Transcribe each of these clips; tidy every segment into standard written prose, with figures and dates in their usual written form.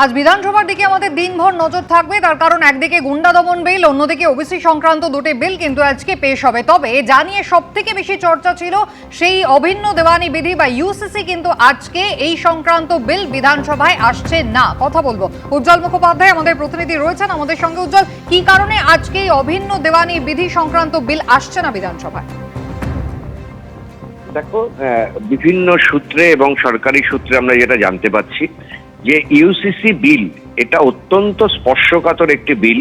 আজ বিধানসভার দিকে আমাদের দিনভর নজর থাকবে, তার কারণ একদিকে গুন্ডা দমন বিল, অন্যদিকে ওবিসি সংক্রান্ত দুটি বিল কিন্তু আজকে পেশ হবে। তবে জানিয়ে সব থেকে বেশি চর্চা ছিল সেই অভিন্ন দেওয়ানি বিধি বা ইউসিসি, কিন্তু আজকে এই সংক্রান্ত বিল বিধানসভায় আসছে না। কথা বলবো উজ্জ্বল মুখোপাধ্যায় আমাদের প্রতিনিধি রয়েছেন আমাদের সঙ্গে। উজ্জ্বল, কি কারণে আজকে এই অভিন্ন দেওয়ানি বিধি সংক্রান্ত বিল আসছে না বিধানসভায়? দেখো, বিভিন্ন সূত্রে এবং সরকারি সূত্রে আমরা যেটা জানতে পাচ্ছি যে ইউসিসি বিল এটা অত্যন্ত স্পর্শকাতর একটি বিল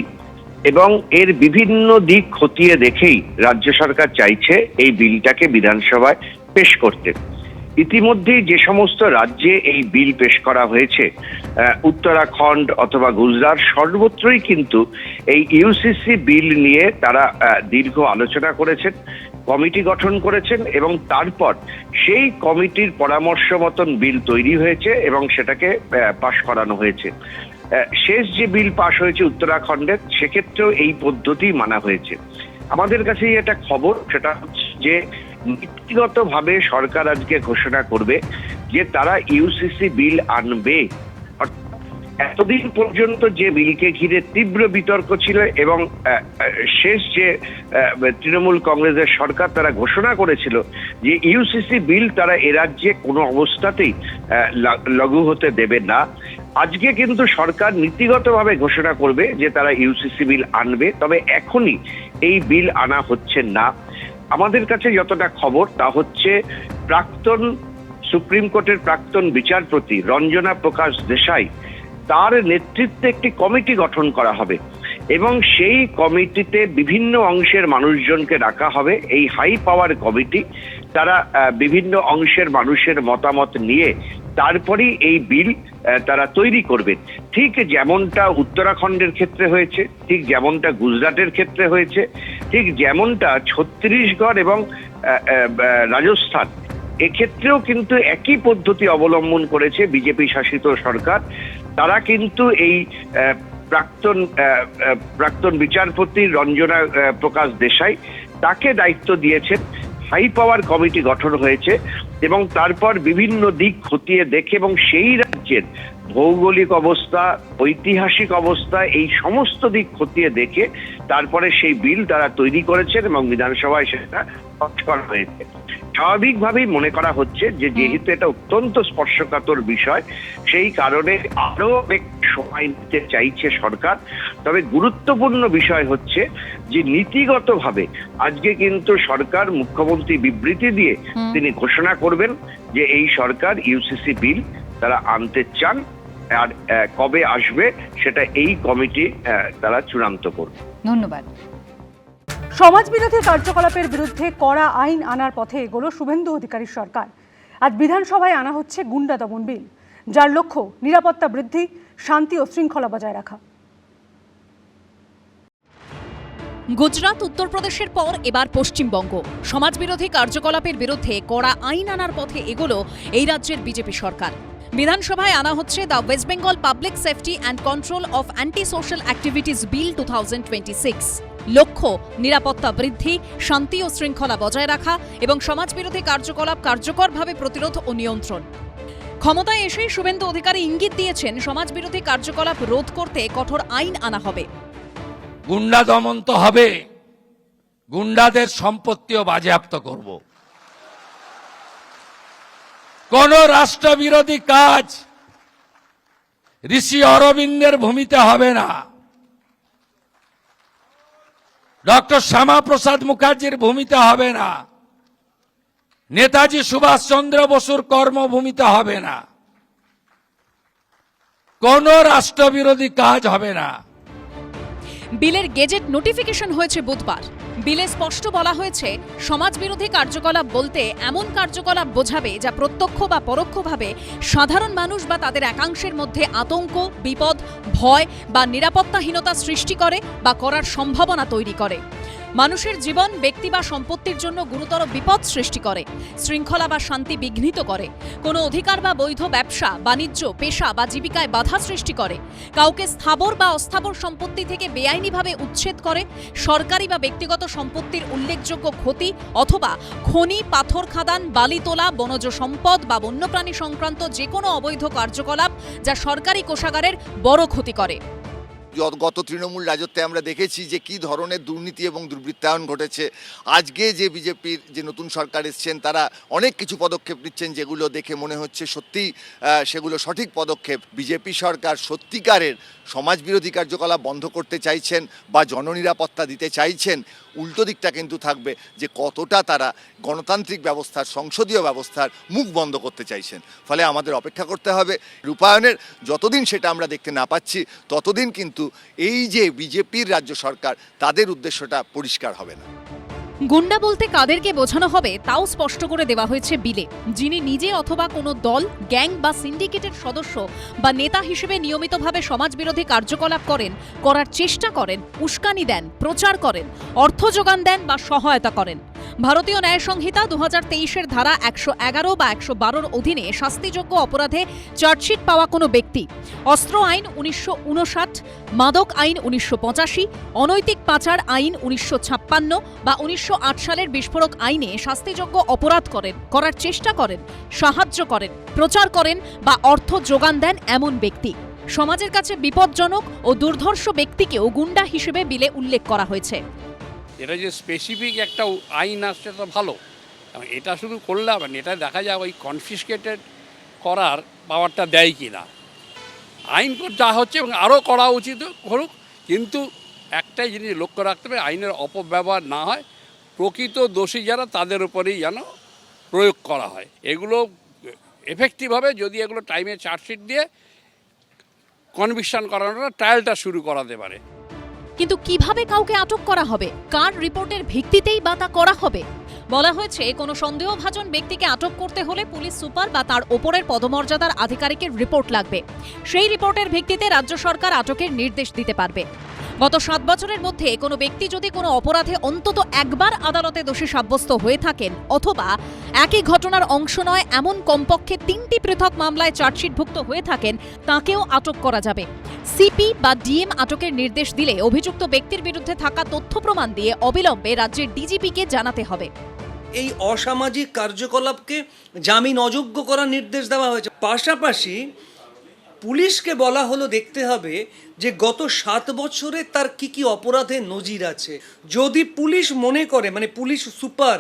এবং এর বিভিন্ন দিক খতিয়ে দেখেই রাজ্য সরকার চাইছে এই বিলটাকে বিধানসভায় পেশ করতে। ইতিমধ্যেই যে সমস্ত রাজ্যে এই বিল পেশ করা হয়েছে, উত্তরাখণ্ড অথবা গুজরাট, সর্বত্রই কিন্তু এই ইউসিসি বিল নিয়ে তারা দীর্ঘ আলোচনা করেছেন, কমিটি গঠন করেছেন এবং তারপর সেই কমিটির পরামর্শ মতন বিল তৈরি হয়েছে এবং সেটাকে পাশ করানো হয়েছে। শেষ যে বিল পাশ হয়েছে উত্তরাখণ্ডের, সেক্ষেত্রেও এই পদ্ধতি মানা হয়েছে। আমাদের কাছে একটা খবর, সেটা হচ্ছে যে নীতিগতভাবে সরকার আজকে ঘোষণা করবে যে তারা ইউসিসি বিল আনবে। এতদিন পর্যন্ত যে বিলকে ঘিরে তীব্র বিতর্ক ছিল এবং শেষ যে তৃণমূল কংগ্রেসের সরকার তারা ঘোষণা করেছিল যে ইউসিসি বিল তারা এ রাজ্যে কোনো অবস্থাতেই লাগু হতে দেবে না, আজকে কিন্তু সরকার নীতিগতভাবে ঘোষণা করবে যে তারা ইউসিসি বিল আনবে। তবে এখনই এই বিল আনা হচ্ছে না। আমাদের কাছে যতটা খবর তা হচ্ছে প্রাক্তন সুপ্রিম কোর্টের প্রাক্তন বিচারপতি রঞ্জনা প্রকাশ দেশাই, তার নেতৃত্বে একটি কমিটি গঠন করা হবে এবং সেই কমিটিতে বিভিন্ন অংশের মানুষজনকে রাখা হবে। এই হাই পাওয়ার কমিটি তারা বিভিন্ন অংশের মানুষের মতামত নিয়ে তারপরেই এই বিল তারা তৈরি করবেন। ঠিক যেমনটা উত্তরাখণ্ডের ক্ষেত্রে হয়েছে, ঠিক যেমনটা গুজরাটের ক্ষেত্রে হয়েছে, ঠিক যেমনটা ছত্তিশগড় এবং রাজস্থান, এক্ষেত্রেও কিন্তু একই পদ্ধতি অবলম্বন করেছে বিজেপি শাসিত সরকার। তারা কিন্তু এই প্রাক্তন বিচারপতি রঞ্জনা প্রকাশ দেশাই, তাকে দায়িত্ব দিয়েছেন। হাই পাওয়ার কমিটি গঠন হয়েছে এবং তারপর বিভিন্ন দিক খতিয়ে দেখে এবং সেই রাজ্যের ভৌগোলিক অবস্থা, ঐতিহাসিক অবস্থা, এই সমস্ত দিক খতিয়ে দেখে তারপরে সেই বিল তারা তৈরি করেছেন এবং বিধানসভায় সেটা পাস করা হয়েছে। স্বাভাবিকভাবেই মনে করা হচ্ছে যে যেহেতু এটা অত্যন্ত স্পর্শকাতর বিষয়, সেই কারণে আরো সময় নিতে চাইছে সরকার। তবে গুরুত্বপূর্ণ বিষয় হচ্ছে যে নীতিগতভাবে আজকে কিন্তু সরকার, মুখ্যমন্ত্রী বিবৃতি দিয়ে তিনি ঘোষণা করবেন যে এই সরকার ইউসিসি বিল তারা আনতে চান, আর কবে আসবে সেটা এই কমিটি তারা চূড়ান্ত করবে। ধন্যবাদ। সমাজবিরোধী কার্যকলাপের বিরুদ্ধে কড়া আইন আনার পথে এগোলো শুভেন্দু অধিকারীর সরকার। আজ বিধানসভায় আনা হচ্ছে গুন্ডা দমন বিল, যার লক্ষ্য নিরাপত্তা বৃদ্ধি, শান্তি ও শৃঙ্খলা বজায় রাখা। গুজরাট, উত্তরপ্রদেশের পর এবার পশ্চিমবঙ্গ। সমাজবিরোধী কার্যকলাপের বিরুদ্ধে কড়া আইন আনার পথে এগোলো এই রাজ্যের বিজেপি সরকার। বিধানসভায় আনা হচ্ছে the West Bengal public safety and control of anti social activities bill 2026। লক্ষ্য নিরাপত্তা বৃদ্ধি, শান্তি ও শৃঙ্খলা বজায় রাখা এবং সমাজবিরোধী কার্যকলাপ কার্যকরভাবে প্রতিরোধ ও নিয়ন্ত্রণ। ক্ষমতায় এসেই শুভেন্দু অধিকারী ইঙ্গিত দিয়েছেন সমাজবিরোধী কার্যকলাপ রোধ করতে কঠোর আইন আনা হবে। গুন্ডা দমন তো হবে, গুন্ডাদের সম্পত্তিও বাজেয়াপ্ত করব। কোন রাষ্ট্রবিরোধী কাজ ঋষি অরবিন্দের ভূমিতে হবে না, ডক্টর শ্যামাপ্রসাদ মুখার্জির ভূমিতে হবে না, নেতাজি সুভাষচন্দ্র বসুর কর্মভূমিতে হবে না, কোন রাষ্ট্রবিরোধী কাজ হবে না। বিলের গেজেট নোটিফিকেশন হয়েছে বুধবার। বিলে স্পষ্ট বলা হয়েছে সমাজবিরোধী কার্যকলাপ বলতে এমন কার্যকলাপ বোঝাবে যা প্রত্যক্ষ বা পরোক্ষভাবে সাধারণ মানুষ বা তাদের একাংশের মধ্যে আতঙ্ক, বিপদ, ভয় বা নিরাপত্তাহীনতা সৃষ্টি করে বা করার সম্ভাবনা তৈরি করে। মানুষের জীবন, ব্যক্তি বা সম্পত্তির জন্য গুরুতর বিপদ সৃষ্টি করে, শৃঙ্খলা বা শান্তি বিঘ্নিত করে, কোনো অধিকার বা বৈধ ব্যবসা, বাণিজ্য, পেশা বা জীবিকায় বাধা সৃষ্টি করে, কাউকে স্থাবর বা অস্থাবর সম্পত্তি থেকে বেআইনিভাবে উচ্ছেদ করে, সরকারি বা ব্যক্তিগত সম্পত্তির উল্লেখযোগ্য ক্ষতি অথবা খনি, পাথর খাদান, বালি তোলা, বনজ সম্পদ বা বন্যপ্রাণী সংক্রান্ত যে কোনো অবৈধ কার্যকলাপ যা সরকারি কোষাগারের বড় ক্ষতি করে। গত তৃণমূল রাজত্বে আমরা দেখেছি যে কি ধরনের দুর্নীতি এবং দুর্বৃত্তায়ন ঘটেছে। আজকে যে বিজেপির যে নতুন সরকার এসছেন তারা অনেক কিছু পদক্ষেপ নিচ্ছেন যেগুলো দেখে মনে হচ্ছে সত্যি সেগুলো সঠিক পদক্ষেপ। বিজেপি সরকার সত্যিকারের সমাজবিরোধী কার্যকলাপ বন্ধ করতে চাইছেন বা জননিরাপত্তা দিতে চাইছেন। উল্টো দিকটা কিন্তু থাকবে যে কতটা তারা গণতান্ত্রিক ব্যবস্থার, সংসদীয় ব্যবস্থার মুখ বন্ধ করতে চাইছেন। ফলে আমাদের অপেক্ষা করতে হবে রূপায়ণের। যতদিন সেটা আমরা দেখতে না পাচ্ছি ততদিন কিন্তু এই যে বিজেপির রাজ্য সরকার তাদের উদ্দেশ্যটা পরিষ্কার হবে না। গুন্ডা বলতে কাদেরকে বোঝানো হবে তাও স্পষ্ট করে দেওয়া হয়েছে বিলে। যিনি নিজে অথবা কোনো দল, গ্যাং বা সিন্ডিকেটের সদস্য বা নেতা হিসেবে নিয়মিতভাবে সমাজবিরোধী কার্যকলাপ করার চেষ্টা করেন, উস্কানি দেন, প্রচার করেন, অর্থ যোগান দেন বা সহায়তা করেন। ভারতীয় ন্যায় সংহিতা 2023-এর ধারা 111 বা 112-র অধীনে শাস্তিযোগ্য অপরাধে চার্জশিট পাওয়া কোনো ব্যক্তি, অস্ত্র আইন 1959, মাদক আইন 1985, অনৈতিক পাচার আইন 1956 বা 1908 সালের বিস্ফোরক আইনে শাস্তিযোগ্য অপরাধ করার চেষ্টা করেন, সাহায্য করেন, প্রচার করেন বা অর্থ যোগান দেন এমন ব্যক্তি। সমাজের কাছে বিপজ্জনক ও দুর্ধর্ষ ব্যক্তিকেও গুন্ডা হিসেবে বিলে উল্লেখ করা হয়েছে। এটা যে স্পেসিফিক একটা আইন আসছে তো ভালো, এটা শুধু করলে হবে না, এটা দেখা যায় ওই কনফিসকেটেড করার পাওয়ারটা দেয় কি না। আইন যা হচ্ছে এবং আরও করা উচিত হোক, কিন্তু একটাই জিনিস লক্ষ্য রাখতে হবে, আইনের অপব্যবহার না হয়, প্রকৃত দোষী যারা তাদের উপরেই যেন প্রয়োগ করা হয়। এগুলো এফেক্টিভ হবে যদি এগুলো টাইমে চার্জশিট দিয়ে কনভিকশন করানোর ট্রায়ালটা শুরু করাতে পারে। কিন্তু কিভাবে কাউকে আটক করা হবে, কার রিপোর্টের ভিত্তিতেই বা তা করা হবে? বলা হয়েছে কোনো সন্দেহভাজন ব্যক্তিকে আটক করতে হলে পুলিশ সুপার বা তার ওপরের পদমর্যাদার আধিকারিকের রিপোর্ট লাগবে। সেই রিপোর্টের ভিত্তিতে রাজ্য সরকার আটকের নির্দেশ দিতে পারবে। গত 7 বছরের মধ্যে কোনো ব্যক্তি যদি কোনো অপরাধে অন্তত একবার আদালতে দোষী সাব্যস্ত হয়ে থাকেন অথবা একই ঘটনার অংশ নয় এমন কমপক্ষে 3টি পৃথক মামলায় চার্জশিটভুক্ত হয়ে থাকেন, তাকেও আটক করা যাবে। সিপি বা ডিএম আটকের নির্দেশ দিলে অভিযুক্ত ব্যক্তির বিরুদ্ধে থাকা তথ্য প্রমাণ দিয়ে অবিলম্বে রাজ্যের ডিজিপিকে জানাতে হবে। এই অসামাজিক কার্যকলাপকে জামিন অযোগ্য করার নির্দেশ দেওয়া হয়েছে। পাশাপাশি পুলিশকে বলা হলো দেখতে হবে যে গত 7 বছরে তার কি অপরাধের নজির আছে। যদি পুলিশ মনে করে, মানে পুলিশ সুপার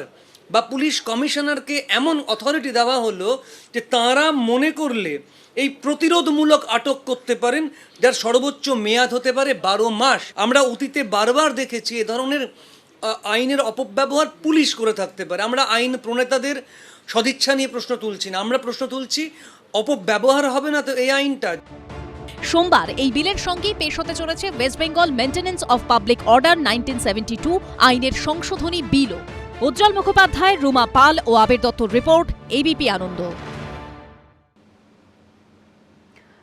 বা পুলিশ কমিশনারকে এমন অথরিটি দেওয়া হলো যে তাঁরা মনে করলে এই প্রতিরোধমূলক আটক করতে পারেন, যার সর্বোচ্চ মেয়াদ হতে পারে 12 মাস। আমরা অতীতে বারবার দেখেছি এ ধরনের আইনের অপব্যবহার পুলিশ করে থাকতে পারে। আমরা আইন প্রণেতাদের সদিচ্ছা নিয়ে প্রশ্ন তুলছি না, আমরা প্রশ্ন তুলছি অপব্যবহার হবে না তো এই আইনটা। সোমবার এই বিলের সঙ্গেই পেশ হতে চলেছে West Bengal maintenance of public order 1972 আইনের সংশোধনী বিলও। উজ্জ্বল মুখোপাধ্যায়, রুমা পাল ও আবির দত্তর রিপোর্ট, এবিপি আনন্দ।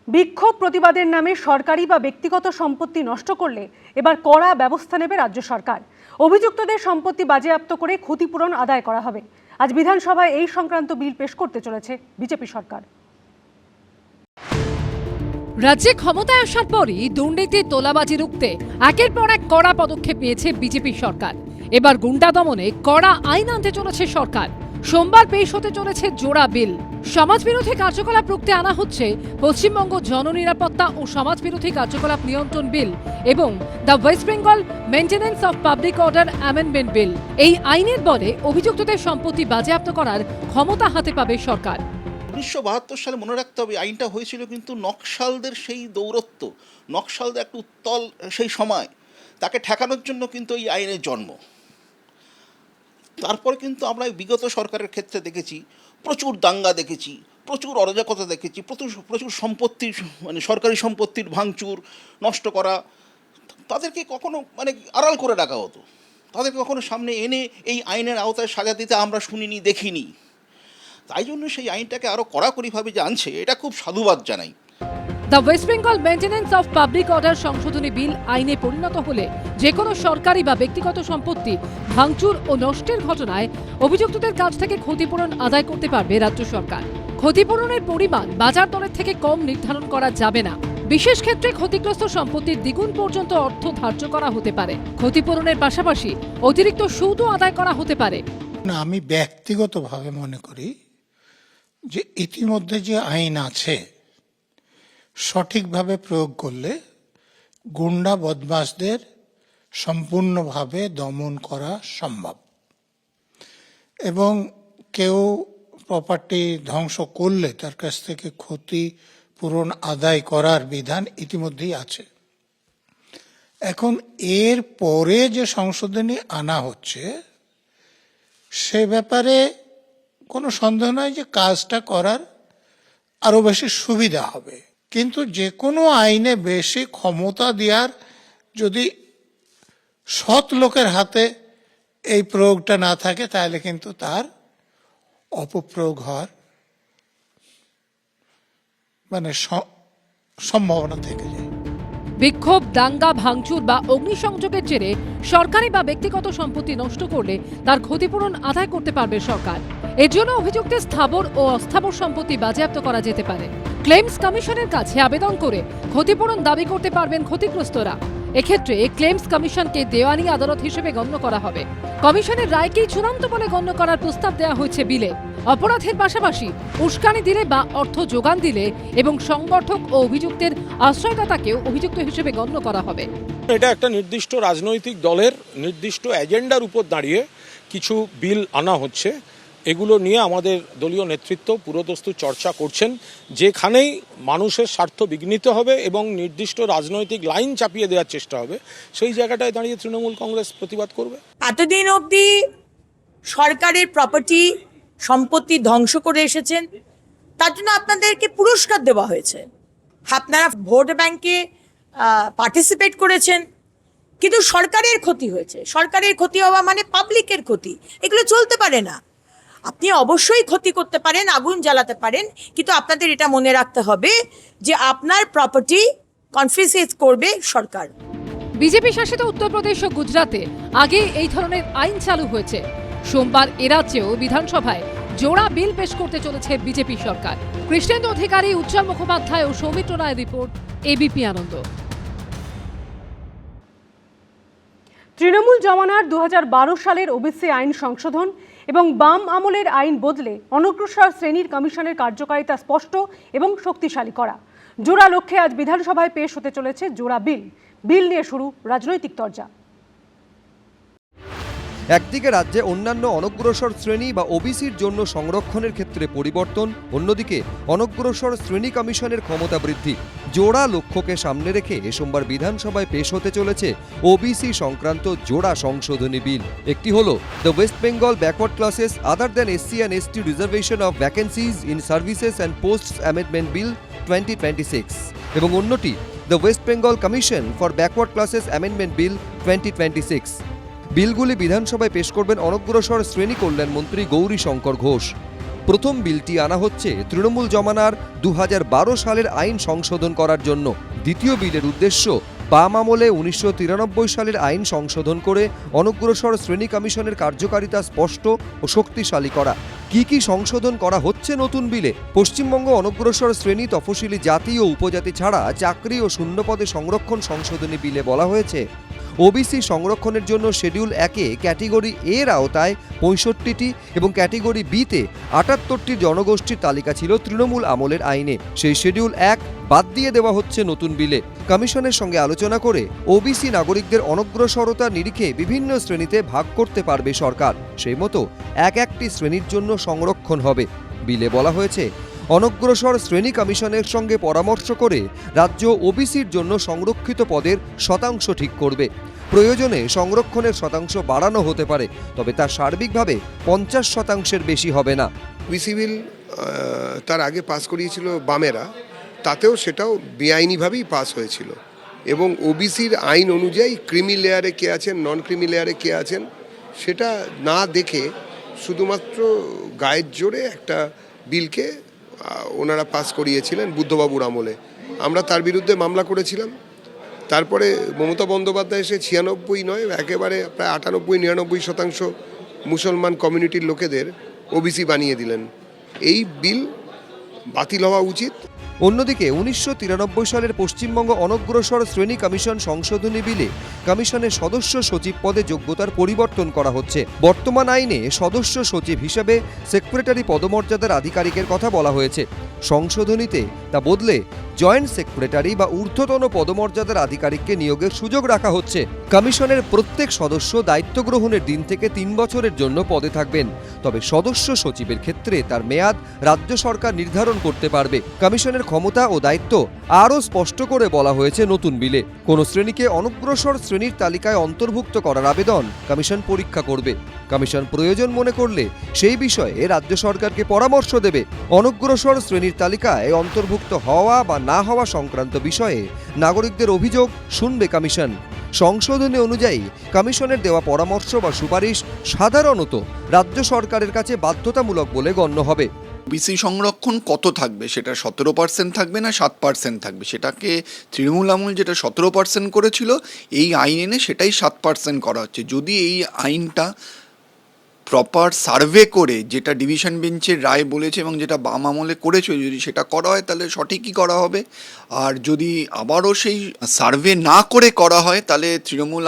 বিক্ষোভ প্রতিবাদের নামে সরকারি বা ব্যক্তিগত সম্পত্তি নষ্ট করলে এবার কড়া ব্যবস্থা নেবে রাজ্য সরকার। অভিযুক্তদের সম্পত্তি বাজেয়াপ্ত করে ক্ষতিপূরণ আদায় করা হবে। আজ বিধানসভায় এই সংক্রান্ত বিল পেশ করতে চলেছে বিজেপি সরকার। রাজ্যে ক্ষমতায় আসার পরই দুর্নীতি, তোলাবাজি রুখতে একের পর এক কড়া পদক্ষেপ নিয়েছে বিজেপি সরকার। এবার গুন্ডা দমনে কড়া আইন আনতে চলেছে সরকার। সোমবার পেশ হতে চলেছে জোড়া বিল। সমাজবিরোধী কার্যকলাপ রুখতে আনা হচ্ছে পশ্চিমবঙ্গ জননিরাপত্তা ও সমাজবিরোধী কার্যকলাপ নিয়ন্ত্রণ বিল এবং the West Bengal maintenance of public order amendment bill. এই আইনের বলে অভিযুক্তদের সম্পত্তি বাজেয়াপ্ত করার ক্ষমতা হাতে পাবে সরকার। 1972 সালে মনে রাখতে হবে আইনটা হয়েছিল কিন্তু নকশালদের সেই দৌরত্ব, নকশালদের একটা উত্তল সেই সময়, তাকে ঠেকানোর জন্য কিন্তু এই আইনের জন্ম। তারপর কিন্তু আমরা বিগত সরকারের ক্ষেত্রে দেখেছি প্রচুর দাঙ্গা দেখেছি, প্রচুর অরাজকতা দেখেছি, প্রচুর সম্পত্তি, মানে সরকারি সম্পত্তির ভাঙচুর, নষ্ট করা। তাদেরকে কখনো আড়াল করে রাখা হতো, তাদেরকে কখনো সামনে এনে এই আইনের আওতায় সাজা দিতে আমরা শুনিনি, দেখিনি। তাই জন্য সেই আইনটাকে আরও কড়াকড়িভাবে যে আনছে, এটা খুব সাধুবাদ জানাই। The West Bengal maintenance of public order সংশোধনী বিল আইনে পরিণত হলে যে কোনো সরকারি বা ব্যক্তিগত সম্পত্তি ভাঙচুর ও নষ্টের ঘটনায় অভিযুক্তদের কাছ থেকে ক্ষতিপূরণ আদায় করতে পারবে রাজ্য সরকার। ক্ষতিপূরণের পরিমাণ বাজার দরের থেকে কম নির্ধারণ করা যাবে না। বিশেষ ক্ষেত্রে ক্ষতিগ্রস্ত সম্পত্তির দ্বিগুণ পর্যন্ত অর্থ ধার্য করা হতে পারে। ক্ষতিপূরণের পাশাপাশি অতিরিক্ত সুদও আদায় করা হতে পারে। না, আমি ব্যক্তিগতভাবে মনে করি যে ইতিমধ্যে যে আইন আছে সঠিকভাবে প্রয়োগ করলে গুন্ডা বদমাশদের সম্পূর্ণভাবে দমন করা সম্ভব, এবং কেউ প্রপার্টি ধ্বংস করলে তার কাছ থেকে ক্ষতিপূরণ আদায় করার বিধান ইতিমধ্যেই আছে। এখন এর পরে যে সংশোধনী আনা হচ্ছে সে ব্যাপারে কোনো সন্দেহ নয় যে কাজটা করার আরো বেশি সুবিধা হবে, কিন্তু যে কোনো আইনে বেশি ক্ষমতা দেওয়ার যদি সৎ লোকের হাতে এই প্রয়োগটা না থাকে তাহলে কিন্তু তার অপপ্রয়োগ হওয়ার সম্ভাবনা থেকে যায়। বিক্ষোভ, দাঙ্গা, ভাঙচুর বা অগ্নিসংযোগের জেরে সরকারি বা ব্যক্তিগত সম্পত্তি নষ্ট করলে তার ক্ষতিপূরণ আদায় করতে পারবে সরকার। এর জন্য অভিযুক্তের স্থাবর ও অস্থাবর সম্পত্তি বাজেয়াপ্ত করা যেতে পারে। ক্লেমস কমিশনের কাছে আবেদন করে ক্ষতিপূরণ দাবি করতে পারবেন ক্ষতিগ্রস্তরা। এক্ষেত্রে ক্লেমস কমিশনকে দেওয়ানি আদালত হিসেবে গণ্য করা হবে। কমিশনের রায়কেই চূড়ান্ত বলে গণ্য করার প্রস্তাব দেওয়া হয়েছে বিলে। অপরাধের পাশাপাশি উস্কানি দিলে বা অর্থ যোগান দিলে এবং সংগঠক ও অভিযুক্তের আশ্রয়দাতাকেও অভিযুক্ত হিসেবে গণ্য করা হবে। এটা একটা নির্দিষ্ট রাজনৈতিক দলের নির্দিষ্ট এজেন্ডার উপর দাঁড়িয়ে কিছু বিল আনা হচ্ছে। এগুলো নিয়ে আমাদের দলীয় নেতৃত্ব পুরোদস্তু চর্চা করছেন, যেখানেই মানুষের স্বার্থ বিঘ্নিত হবে এবং নির্দিষ্ট রাজনৈতিক লাইন চাপিয়ে দেওয়ার চেষ্টা হবে, সেই জায়গাটায় দাঁড়িয়ে তৃণমূল কংগ্রেস প্রতিবাদ করবে। এতদিন অবধি সরকারের প্রপার্টি সম্পত্তি ধ্বংস করে এসেছেন, তার জন্য আপনাদেরকে পুরস্কার দেওয়া হয়েছে। আপনারা ভোট ব্যাংকে পার্টিসিপেট করেছেন, কিন্তু সরকারের ক্ষতি হয়েছে। সরকারের ক্ষতি হওয়া মানে পাবলিকের ক্ষতি। এগুলো চলতে পারে না। আপনি অবশ্যই ক্ষতি করতে পারেন, আগুন জ্বালাতে পারেন, কিন্তু আপনাদের এটা মনে রাখতে হবে যে আপনার প্রপার্টি কনফিসকেট করবে সরকার। বিজেপি শাসিত উত্তরপ্রদেশ ও গুজরাতে আগে এই ধরনের আইন চালু হয়েছে। সোমবার এ রাজ্যেও বিধানসভায় জোড়া বিল পেশ করতে চলেছে বিজেপি সরকার। কৃষ্ণেন্দু অধিকারী, উজ্জ্বল মুখোপাধ্যায় ও সৌমিত্র রায়ের রিপোর্ট, এবিপি আনন্দ। তৃণমূল জমানার 2012 সালের ওবিসি আইন সংশোধন এবং বাম আমলের আইন বদলে অনগ্রসর শ্রেণীর কমিশনের কার্যকারিতা স্পষ্ট এবং শক্তিশালী করা। জোড়া লক্ষ্যে আজ বিধানসভায় পেশ হতে চলেছে জোড়া বিল। বিল নিয়ে শুরু রাজনৈতিক তরজা। একদিকে রাজ্যে অন্যান্য অনগ্রসর শ্রেণী বা ওবিসির জন্য সংরক্ষণের ক্ষেত্রে পরিবর্তন, অন্যদিকে অনগ্রসর শ্রেণী কমিশনের ক্ষমতা বৃদ্ধি। জোড়া লক্ষ্যকে সামনে রেখে সোমবার বিধানসভায় পেশ হতে চলেছে ওবিসি সংক্রান্ত জোড়া সংশোধনী বিল। একটি হল the West Bengal backward classes other than SC and ST reservation of vacancies in services and posts amendment bill 2026 এবং অন্যটি the West Bengal commission for backward classes amendment bill 2026। বিলগুলি বিধানসভায় পেশ করবেন অনগ্রসর শ্রেণী কল্যাণ মন্ত্রী গৌরী শঙ্কর ঘোষ। প্রথম বিলটি আনা হচ্ছে তৃণমূল জমানার 2012 সালের আইন সংশোধন করার জন্য। দ্বিতীয় বিলের উদ্দেশ্য বাম আমলে 1993 সালের আইন সংশোধন করে অনগ্রসর শ্রেণী কমিশনের কার্যকারিতা স্পষ্ট ও শক্তিশালী করা। কি সংশোধন করা হচ্ছে নতুন বিলে? পশ্চিমবঙ্গ অনগ্রসর শ্রেণী, তফসিলি জাতি ও উপজাতি ছাড়া চাকরি ও শূন্যপদে সংরক্ষণ সংশোধনী বিলে বলা হয়েছে ওবিসি সংরক্ষণের জন্য শিডিউল 1-এ ক্যাটেগরি এর আওতায় 65টি এবং ক্যাটেগরি বিতে 78টি জনগোষ্ঠীর তালিকা ছিল তৃণমূল আমলের আইনে। সেই শিডিউল 1 বাদ দিয়ে দেওয়া হচ্ছে নতুন বিলে। কমিশনের সঙ্গে আলোচনা করে ওবিসি নাগরিকদের অনগ্রসরতার নিরিখে বিভিন্ন শ্রেণীতে ভাগ করতে পারবে সরকার। সেই মতো একটি শ্রেণীর জন্য সংরক্ষণ হবে। বিলে বলা হয়েছে অনগ্রসর শ্রেণী কমিশনের সঙ্গে পরামর্শ করে রাজ্য ওবিসির জন্য সংরক্ষিত পদের শতাংশ ঠিক করবে। প্রয়োজনে সংরক্ষণের শতাংশ বাড়ানো হতে পারে, তবে তা সার্বিকভাবে 50% বেশি হবে না। ওবিসি বিল তার আগে পাস করিয়েছিল বামেরা, তাতেও সেটাও বেআইনিভাবেই পাস হয়েছিল এবং ওবিসির আইন অনুযায়ী ক্রিমি লেয়ারে কে আছেন, নন ক্রিমি লেয়ারে কে আছেন সেটা না দেখে শুধুমাত্র গায়ের জোরে একটা বিলকে ওনারা পাস করিয়েছিলেন বুদ্ধবাবুর আমলে। আমরা তার বিরুদ্ধে মামলা করেছিলাম। তারপরে মমতা বন্দ্যোপাধ্যায় এসে 96 নয়, একেবারে প্রায় 98-99% মুসলমান কমিউনিটির লোকেদের ওবিসি বানিয়ে দিলেন। এই বিল বাতিল হওয়া উচিত। অন্যদিকে 1993 সালের পশ্চিমবঙ্গ অনগ্রসর শ্রেণী কমিশন সংশোধনী বিলে কমিশনের সদস্য সচিব পদে যোগ্যতার পরিবর্তন করা হচ্ছে। বর্তমান আইনে সদস্য সচিব হিসেবে সেক্রেটারি পদমর্যাদার আধিকারিকের কথা বলা হয়েছে। সংশোধনীতে তা বদলে জয়েন্ট সেক্রেটারি বা ঊর্ধ্বতন পদমর্যাদার আধিকারিককে নিয়োগের সুযোগ রাখা হচ্ছে। কমিশনের প্রত্যেক সদস্য দায়িত্ব গ্রহণের দিন থেকে 3 বছরের জন্য পদে থাকবেন। তবে সদস্য সচিবের ক্ষেত্রে তার মেয়াদ রাজ্য সরকার নির্ধারণ করতে পারবে। কমিশনের ক্ষমতা ও দায়িত্ব আরও স্পষ্ট করে বলা হয়েছে নতুন বিলে। কোন শ্রেণীকে অনগ্রসর শ্রেণীর তালিকায় অন্তর্ভুক্ত করার আবেদন কমিশন পরীক্ষা করবে। কমিশন প্রয়োজন মনে করলে সেই বিষয়ে রাজ্য সরকারকে পরামর্শ দেবে। অনগ্রসর শ্রেণীর তালিকায় অন্তর্ভুক্ত হওয়া বা না হওয়া সংক্রান্ত বিষয়ে নাগরিকদের অভিযোগ শুনবে কমিশন। সংশোধনী অনুযায়ী কমিশনের দেওয়া পরামর্শ বা সুপারিশ সাধারণত রাজ্য সরকারের কাছে বাধ্যতামূলক বলে গণ্য হবে। ওবিসি সংরক্ষণ কত থাকবে, সেটা 17% থাকবে না 7% থাকবে, সেটাকে তৃণমূল আমল যেটা 17% করেছিল, এই আইন এনে সেটাই 7% করা হচ্ছে। যদি এই আইনটা প্রপার সার্ভে করে, যেটা ডিভিশন বেঞ্চের রায় বলেছে এবং যেটা বাম আমলে করেছে, যদি সেটা করা হয় তাহলে সঠিকই করা হবে। আর যদি আবারও সেই সার্ভে না করে করা হয় তাহলে তৃণমূল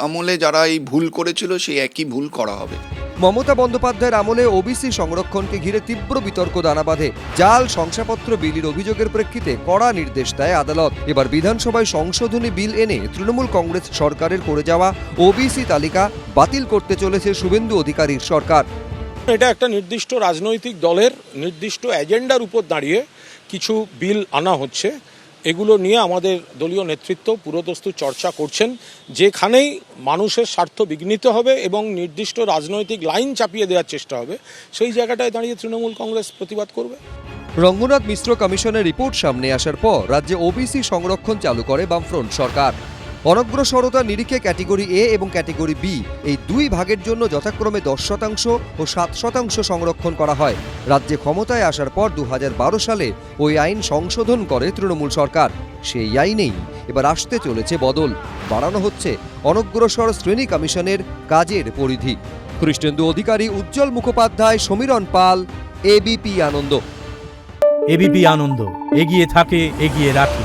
আমলে যারা এই ভুল করেছিল সেই একই ভুল করা হবে। মমতা বন্দ্যোপাধ্যায়ের আমলে ওবিসি সংরক্ষণকে ঘিরে তীব্র বিতর্ক দানা বাঁধে। জাল শংসাপত্র বিলির অভিযোগের প্রেক্ষিতে কড়া নির্দেশ দেয় আদালত। এবার বিধানসভায় সংশোধনী বিল এনে তৃণমূল কংগ্রেস সরকারের করে যাওয়া ওবিসি তালিকা বাতিল করতে চলেছে শুভেন্দু অধিকারীর সরকার। এটা একটা নির্দিষ্ট রাজনৈতিক দলের নির্দিষ্ট এজেন্ডার উপর দাঁড়িয়ে কিছু বিল আনা হচ্ছে। এগুলো নিয়ে আমাদের দলীয় নেতৃত্ব পুরোদস্তু চর্চা করছেন। যেখানেই মানুষের স্বার্থ বিঘ্নিত হবে এবং নির্দিষ্ট রাজনৈতিক লাইন চাপিয়ে দেওয়ার চেষ্টা হবে, সেই জায়গাটায় দাঁড়িয়ে তৃণমূল কংগ্রেস প্রতিবাদ করবে। রঙ্গনাথ মিশ্র কমিশনের রিপোর্ট সামনে আসার পর রাজ্যে ওবিসি সংরক্ষণ চালু করে বামফ্রন্ট সরকার। অনগ্রসরতা নিরিখে ক্যাটেগরি এ এবং ক্যাটেগরি বি এই দুই ভাগের জন্য যথাক্রমে 10% ও 7% সংরক্ষণ করা হয়। রাজ্যে ক্ষমতায় আসার পর 2012 সালে ওই আইন সংশোধন করে তৃণমূল সরকার। সেই আইনেই এবার আসতে চলেছে বদল। বাড়ানো হচ্ছে অনগ্রসর শ্রেণী কমিশনের কাজের পরিধি। কৃষ্ণেন্দু অধিকারী, উজ্জ্বল মুখোপাধ্যায়, সমীরণ পাল, এবিপি আনন্দ। এবিপি আনন্দ, এগিয়ে থাকে, এগিয়ে রাখে।